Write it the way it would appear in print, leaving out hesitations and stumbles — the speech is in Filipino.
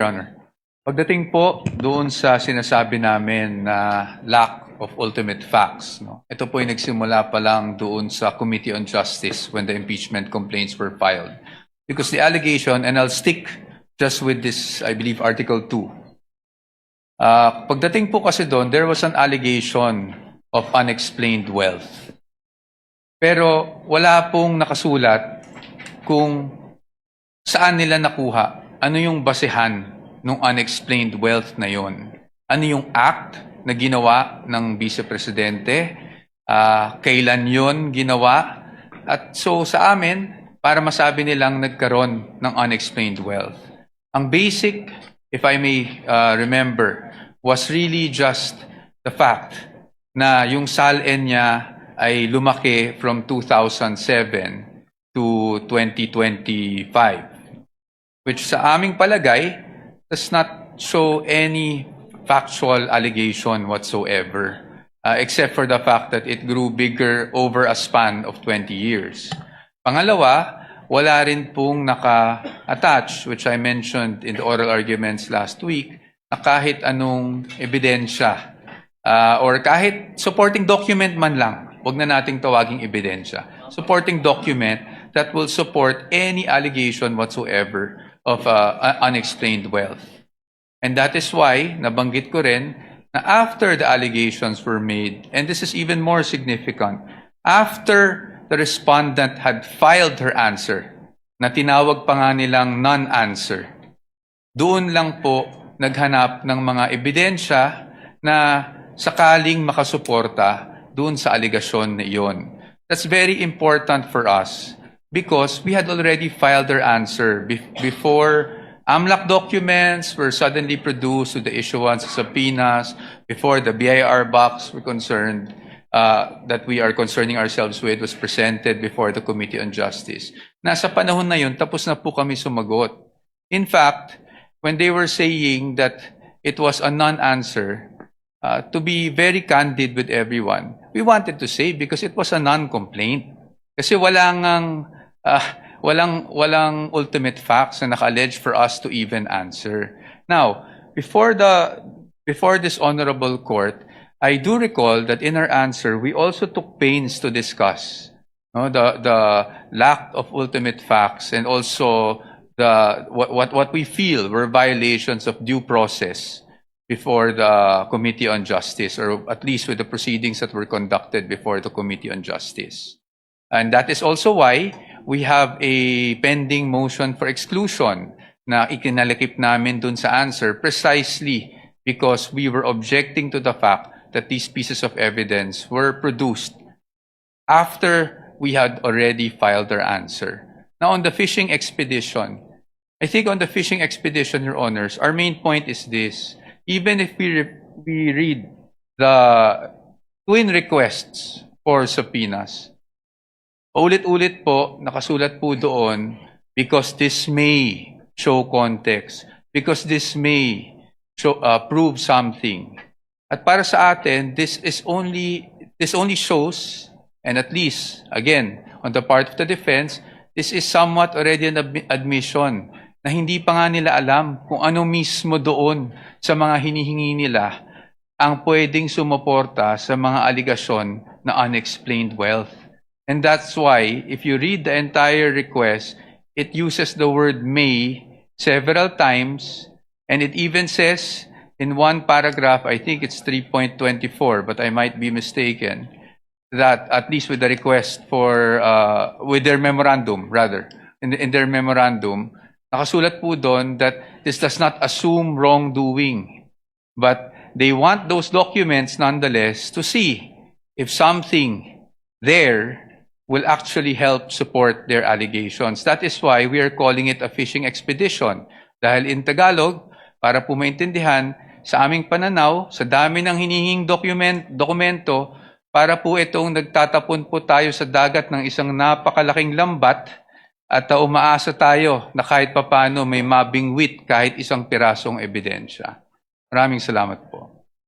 Your Honor. Pagdating po doon sa sinasabi namin na lack of ultimate facts, no? Ito po yung nagsimula pa lang doon sa Committee on Justice when the impeachment complaints were filed. Because the allegation, and I'll stick just with this, I believe, Article 2. Pagdating po kasi doon, there was an allegation of unexplained wealth. Pero wala pong nakasulat kung saan nila nakuha, ano yung basehan ng unexplained wealth na yon. Ano yung act na ginawa ng Vice Presidente, kailan yon ginawa, at so sa amin, para masabi nilang nagkaroon ng unexplained wealth. Ang basic, if I may remember, was really just the fact na yung SALN niya ay lumaki from 2007 to 2025, which sa aming palagay does not show any factual allegation whatsoever, except for the fact that it grew bigger over a span of 20 years. Pangalawa, wala rin pong naka-attach, which I mentioned in the oral arguments last week, na kahit anong ebidensya or kahit supporting document man lang, wag na nating tawaging ebidensya, supporting document that will support any allegation whatsoever of unexplained wealth. And that is why, nabanggit ko rin, na after the allegations were made, and this is even more significant, after the respondent had filed her answer, na tinawag pa nga nilang non-answer, doon lang po naghanap ng mga ebidensya na sakaling makasuporta doon sa aligasyon na iyon. That's very important for us because we had already filed our answer before AMLAC documents were suddenly produced with the issuance of subpoenas, before the BIR box were concerned, that we are concerning ourselves with was presented before the Committee on Justice. Nasa panahon na yun, tapos na po kami sumagot. In fact, when they were saying that it was a non-answer, to be very candid with everyone, we wanted to say because it was a non-complaint. Kasi walang ultimate facts na naka-allege for us to even answer. Now, before this honorable court, I do recall that in our answer, we also took pains to discuss the lack of ultimate facts and also what we feel were violations of due process before the Committee on Justice, or at least with the proceedings that were conducted before the Committee on Justice. And that is also why we have a pending motion for exclusion na ikinalakip namin dun sa answer precisely because we were objecting to the fact that these pieces of evidence were produced after we had already filed our answer. Now, on the fishing expedition, I think on the fishing expedition, Your Honors, our main point is this. Even if we read the twin requests for subpoenas, ulit-ulit po, nakasulat po doon, because this may show context, because this may show, prove something. At para sa atin, this only shows, and at least, again, on the part of the defense, this is somewhat already an admission na hindi pa nga nila alam kung ano mismo doon sa mga hinihingi nila ang pwedeng sumuporta sa mga aligasyon na unexplained wealth. And that's why, if you read the entire request, it uses the word may several times, and it even says in one paragraph, I think it's 3.24, but I might be mistaken, that at least with the request for, with their memorandum, rather, in their memorandum, nakasulat po doon that this does not assume wrongdoing, but they want those documents nonetheless to see if something there will actually help support their allegations. That is why we are calling it a fishing expedition. Dahil in Tagalog, para po maintindihan, sa aming pananaw, sa dami ng hinihing dokumento, para po itong nagtatapon po tayo sa dagat ng isang napakalaking lambat, at umaasa tayo na kahit papano may mabingwit kahit isang pirasong ebidensya. Maraming salamat po.